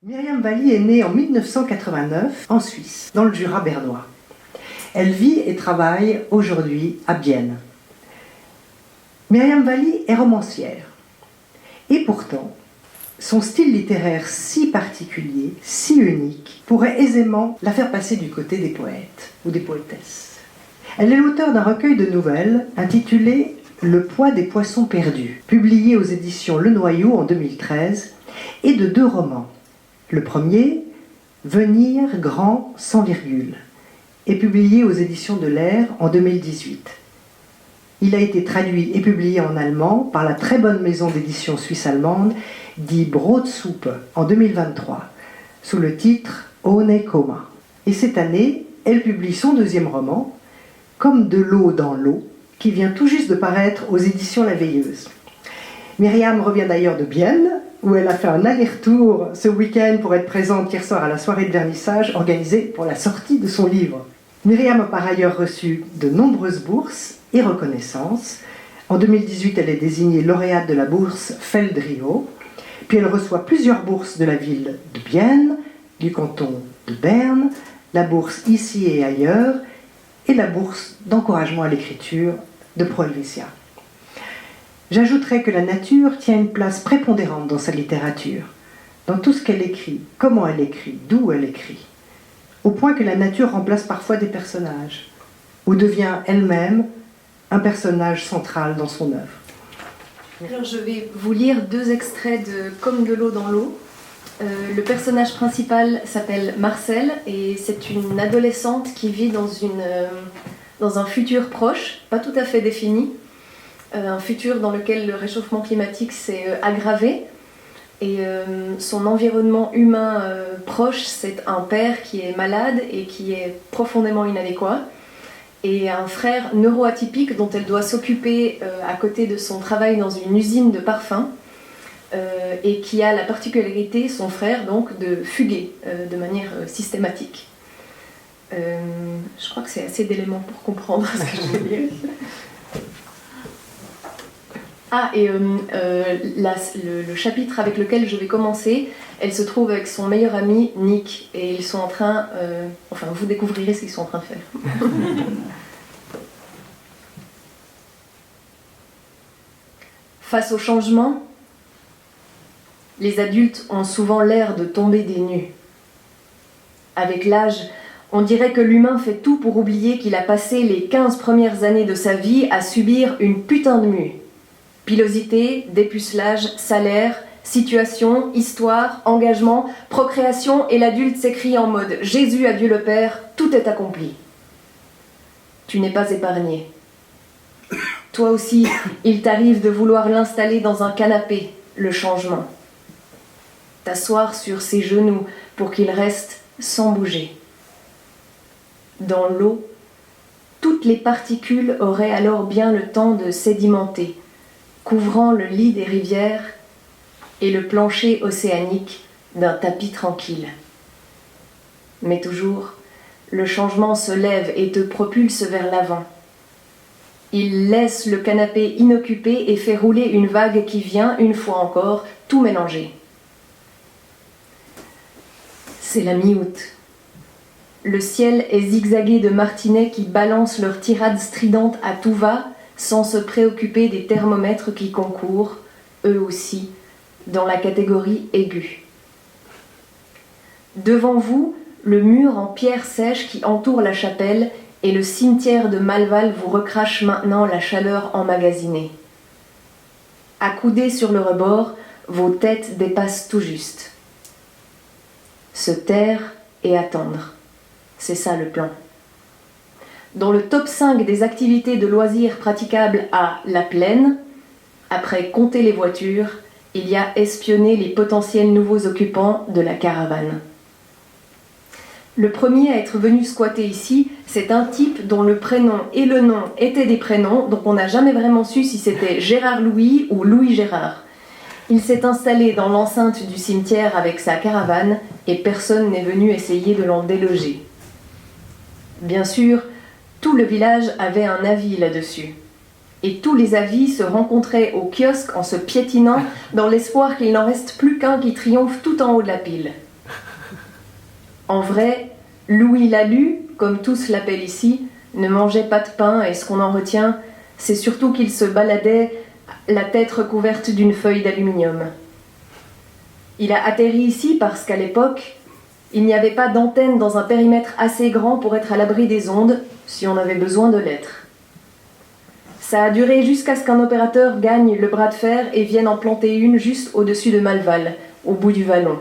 Myriam Wally est née en 1989 en Suisse, dans le Jura bernois. Elle vit et travaille aujourd'hui à Bienne. Myriam Wally est romancière. Et pourtant, son style littéraire si particulier, si unique, pourrait aisément la faire passer du côté des poètes ou des poétesses. Elle est l'auteure d'un recueil de nouvelles intitulé « Le poids des poissons perdus », publié aux éditions Le Noyau en 2013, et de 2 romans. Le premier, Venir grand sans virgule, est publié aux éditions de l'Air en 2018. Il a été traduit et publié en allemand par la très bonne maison d'édition suisse-allemande Die Brotsuppe en 2023, sous le titre Ohne Komma. Et cette année, elle publie son 2e roman, Comme de l'eau dans l'eau, qui vient tout juste de paraître aux éditions La Veilleuse. Myriam revient d'ailleurs de Bienne, où elle a fait un aller-retour ce week-end pour être présente hier soir à la soirée de vernissage organisée pour la sortie de son livre. Myriam a par ailleurs reçu de nombreuses bourses et reconnaissances. En 2018, elle est désignée lauréate de la bourse Feldrio, puis elle reçoit plusieurs bourses de la ville de Bienne, du canton de Berne, la bourse Ici et ailleurs, et la bourse d'encouragement à l'écriture de Pro Helvetia. J'ajouterai que la nature tient une place prépondérante dans sa littérature, dans tout ce qu'elle écrit, comment elle écrit, d'où elle écrit, au point que la nature remplace parfois des personnages, ou devient elle-même un personnage central dans son œuvre. Alors, je vais vous lire 2 extraits de Comme de l'eau dans l'eau. Le personnage principal s'appelle Marcel et c'est une adolescente qui vit dans un futur proche, pas tout à fait défini, un futur dans lequel le réchauffement climatique s'est aggravé et son environnement humain proche, c'est un père qui est malade et qui est profondément inadéquat et un frère neuroatypique dont elle doit s'occuper à côté de son travail dans une usine de parfums et qui a la particularité, son frère, donc, de fuguer de manière systématique. Je crois que c'est assez d'éléments pour comprendre ce que je vais dire. Ah, et le chapitre avec lequel je vais commencer, elle se trouve avec son meilleur ami Nick, et ils sont en train... enfin, vous découvrirez ce qu'ils sont en train de faire. Face au changement, les adultes ont souvent l'air de tomber des nues. Avec l'âge, on dirait que l'humain fait tout pour oublier qu'il a passé les 15 premières années de sa vie à subir une putain de mue. Pilosité, dépucelage, salaire, situation, histoire, engagement, procréation, et l'adulte s'écrie en mode « Jésus a Dieu le Père, tout est accompli ». Tu n'es pas épargné. Toi aussi, il t'arrive de vouloir l'installer dans un canapé, le changement. T'asseoir sur ses genoux pour qu'il reste sans bouger. Dans l'eau, toutes les particules auraient alors bien le temps de sédimenter, couvrant le lit des rivières et le plancher océanique d'un tapis tranquille. Mais toujours, le changement se lève et te propulse vers l'avant. Il laisse le canapé inoccupé et fait rouler une vague qui vient, une fois encore, tout mélanger. C'est la mi-août. Le ciel est zigzagué de martinets qui balancent leurs tirades stridentes à tout va, sans se préoccuper des thermomètres qui concourent, eux aussi, dans la catégorie aiguë. Devant vous, le mur en pierre sèche qui entoure la chapelle et le cimetière de Malval vous recrache maintenant la chaleur emmagasinée. Accoudés sur le rebord, vos têtes dépassent tout juste. Se taire et attendre, c'est ça le plan. Dans le top 5 des activités de loisirs praticables à La Plaine, après compter les voitures, il y a espionner les potentiels nouveaux occupants de la caravane. Le premier à être venu squatter ici, c'est un type dont le prénom et le nom étaient des prénoms, donc on n'a jamais vraiment su si c'était Gérard Louis ou Louis Gérard. Il s'est installé dans l'enceinte du cimetière avec sa caravane et personne n'est venu essayer de l'en déloger. Bien sûr, tout le village avait un avis là-dessus. Et tous les avis se rencontraient au kiosque en se piétinant dans l'espoir qu'il n'en reste plus qu'un qui triomphe tout en haut de la pile. En vrai, Louis Lalu, comme tous l'appellent ici, ne mangeait pas de pain et ce qu'on en retient, c'est surtout qu'il se baladait la tête recouverte d'une feuille d'aluminium. Il a atterri ici parce qu'à l'époque, il n'y avait pas d'antenne dans un périmètre assez grand pour être à l'abri des ondes, si on avait besoin de l'être. Ça a duré jusqu'à ce qu'un opérateur gagne le bras de fer et vienne en planter une juste au-dessus de Malval, au bout du vallon.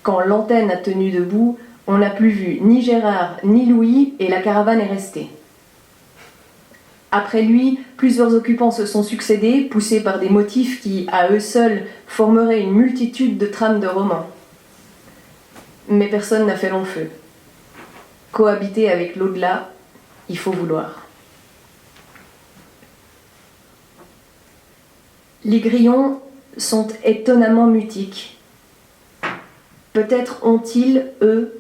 Quand l'antenne a tenu debout, on n'a plus vu ni Gérard ni Louis et la caravane est restée. Après lui, plusieurs occupants se sont succédés, poussés par des motifs qui, à eux seuls, formeraient une multitude de trames de romans. Mais personne n'a fait long feu. Cohabiter avec l'au-delà, il faut vouloir. Les grillons sont étonnamment mutiques. Peut-être ont-ils, eux,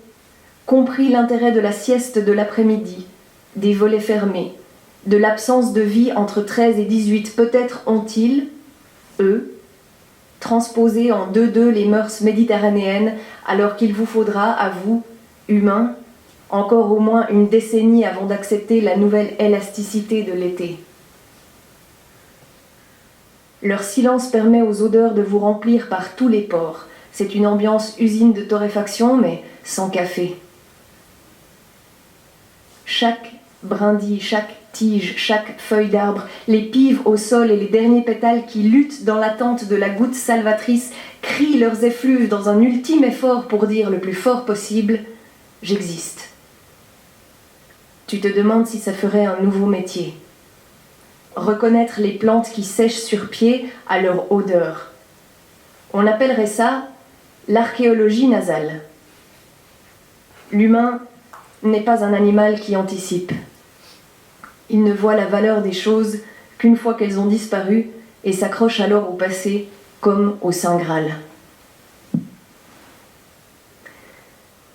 compris l'intérêt de la sieste de l'après-midi, des volets fermés, de l'absence de vie entre 13 et 18. Peut-être ont-ils, eux, transposé en 2-2 les mœurs méditerranéennes, alors qu'il vous faudra, à vous, humains, encore au moins une décennie avant d'accepter la nouvelle élasticité de l'été. Leur silence permet aux odeurs de vous remplir par tous les pores. C'est une ambiance usine de torréfaction, mais sans café. Chaque brindille, chaque tige, chaque feuille d'arbre, les pives au sol et les derniers pétales qui luttent dans l'attente de la goutte salvatrice crient leurs effluves dans un ultime effort pour dire le plus fort possible « J'existe ». Tu te demandes si ça ferait un nouveau métier. Reconnaître les plantes qui sèchent sur pied à leur odeur. On appellerait ça l'archéologie nasale. L'humain n'est pas un animal qui anticipe. Il ne voit la valeur des choses qu'une fois qu'elles ont disparu et s'accroche alors au passé comme au Saint Graal.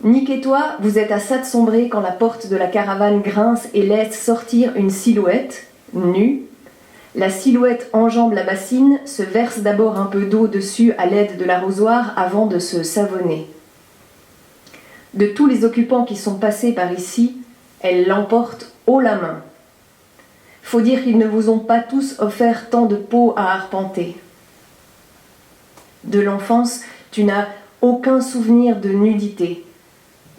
Nick et toi, vous êtes à ça de sombrer quand la porte de la caravane grince et laisse sortir une silhouette, nue. La silhouette enjambe la bassine, se verse d'abord un peu d'eau dessus à l'aide de l'arrosoir avant de se savonner. De tous les occupants qui sont passés par ici, elle l'emporte haut la main. Faut dire qu'ils ne vous ont pas tous offert tant de peaux à arpenter. De l'enfance, tu n'as aucun souvenir de nudité.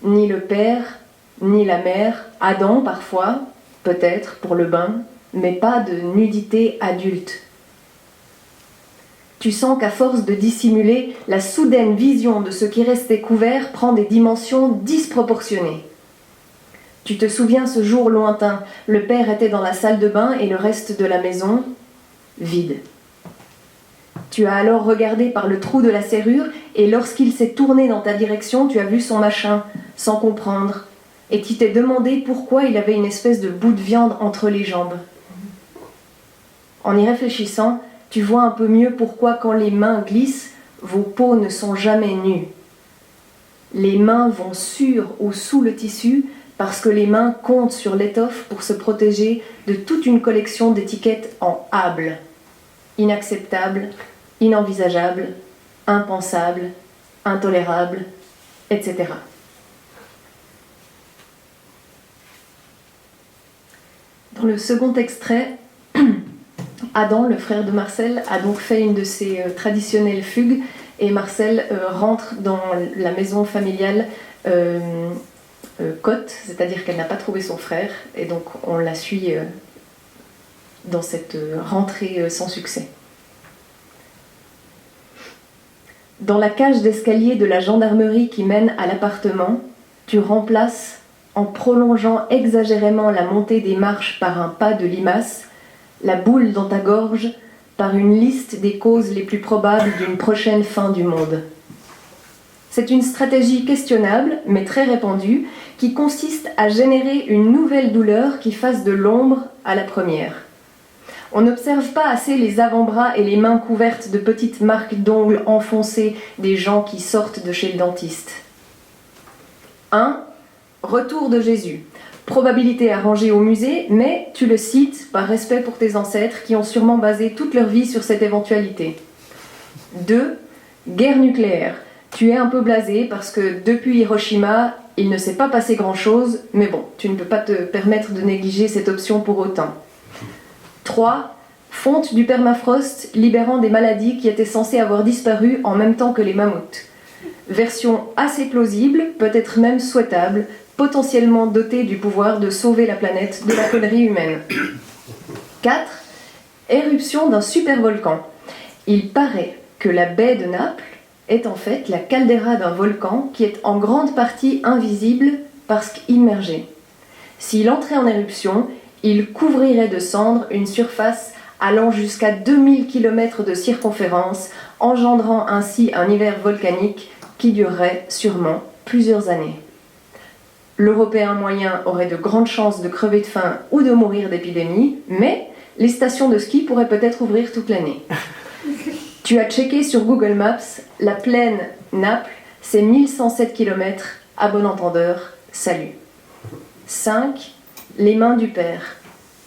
Ni le père, ni la mère, Adam parfois, peut-être pour le bain, mais pas de nudité adulte. Tu sens qu'à force de dissimuler, la soudaine vision de ce qui restait couvert prend des dimensions disproportionnées. Tu te souviens ce jour lointain, le père était dans la salle de bain et le reste de la maison, vide. Tu as alors regardé par le trou de la serrure et lorsqu'il s'est tourné dans ta direction, tu as vu son machin, sans comprendre, et tu t'es demandé pourquoi il avait une espèce de bout de viande entre les jambes. En y réfléchissant, tu vois un peu mieux pourquoi quand les mains glissent, vos peaux ne sont jamais nues. Les mains vont sur ou sous le tissu parce que les mains comptent sur l'étoffe pour se protéger de toute une collection d'étiquettes en able. Inacceptable, inenvisageable, impensable, intolérable, etc. Dans le second extrait, Adam, le frère de Marcel, a donc fait une de ses traditionnelles fugues et Marcel rentre dans la maison familiale cote, c'est-à-dire qu'elle n'a pas trouvé son frère et donc on la suit dans cette rentrée sans succès. Dans la cage d'escalier de la gendarmerie qui mène à l'appartement, tu remplaces, en prolongeant exagérément la montée des marches par un pas de limace, la boule dans ta gorge par une liste des causes les plus probables d'une prochaine fin du monde. C'est une stratégie questionnable, mais très répandue, qui consiste à générer une nouvelle douleur qui fasse de l'ombre à la première. On n'observe pas assez les avant-bras et les mains couvertes de petites marques d'ongles enfoncées des gens qui sortent de chez le dentiste. 1. Retour de Jésus. Probabilité à ranger au musée, mais tu le cites par respect pour tes ancêtres qui ont sûrement basé toute leur vie sur cette éventualité. 2. Guerre nucléaire. Tu es un peu blasé parce que depuis Hiroshima, il ne s'est pas passé grand-chose, mais bon, tu ne peux pas te permettre de négliger cette option pour autant. 3. Fonte du permafrost libérant des maladies qui étaient censées avoir disparu en même temps que les mammouths. Version assez plausible, peut-être même souhaitable, potentiellement dotée du pouvoir de sauver la planète de la connerie humaine. 4. Éruption d'un supervolcan. Il paraît que la baie de Naples est en fait la caldeira d'un volcan qui est en grande partie invisible parce qu'immergé. S'il entrait en éruption, il couvrirait de cendres une surface allant jusqu'à 2000 km de circonférence, engendrant ainsi un hiver volcanique qui durerait sûrement plusieurs années. L'Européen moyen aurait de grandes chances de crever de faim ou de mourir d'épidémie, mais les stations de ski pourraient peut-être ouvrir toute l'année. Tu as checké sur Google Maps, la plaine Naples, c'est 1107 km, à bon entendeur, salut. 5. Les mains du Père.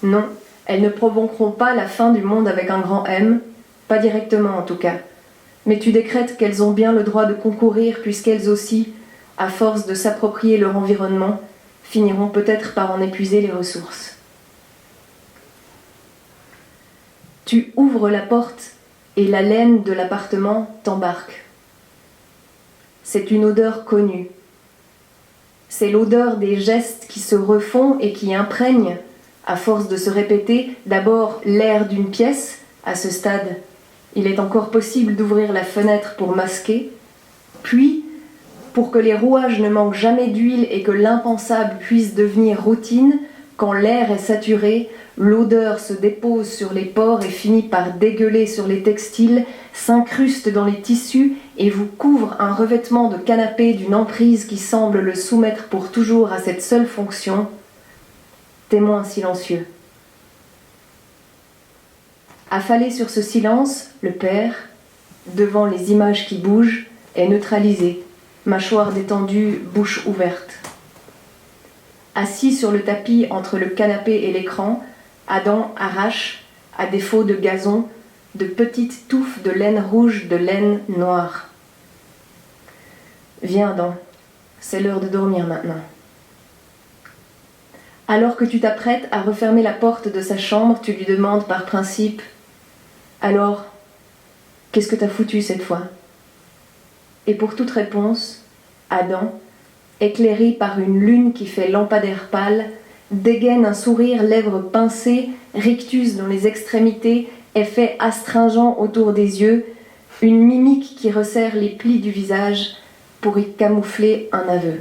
Non, elles ne provoqueront pas la fin du monde avec un grand M, pas directement en tout cas. Mais tu décrètes qu'elles ont bien le droit de concourir puisqu'elles aussi, à force de s'approprier leur environnement, finiront peut-être par en épuiser les ressources. Tu ouvres la porte et la laine de l'appartement t'embarque. C'est une odeur connue. C'est l'odeur des gestes qui se refont et qui imprègnent, à force de se répéter, d'abord l'air d'une pièce. À ce stade, il est encore possible d'ouvrir la fenêtre pour masquer, puis, pour que les rouages ne manquent jamais d'huile et que l'impensable puisse devenir routine, quand l'air est saturé, l'odeur se dépose sur les pores et finit par dégueuler sur les textiles, s'incruste dans les tissus et vous couvre un revêtement de canapé d'une emprise qui semble le soumettre pour toujours à cette seule fonction, témoin silencieux. Affalé sur ce silence, le père, devant les images qui bougent, est neutralisé, mâchoire détendue, bouche ouverte. Assis sur le tapis entre le canapé et l'écran, Adam arrache, à défaut de gazon, de petites touffes de laine rouge, de laine noire. Viens, Adam, c'est l'heure de dormir maintenant. Alors que tu t'apprêtes à refermer la porte de sa chambre, tu lui demandes par principe « Alors, qu'est-ce que t'as foutu cette fois ?» Et pour toute réponse, Adam, éclairé par une lune qui fait lampadaire pâle, dégaine un sourire, lèvres pincées, rictus dans les extrémités, effet astringent autour des yeux, une mimique qui resserre les plis du visage pour y camoufler un aveu.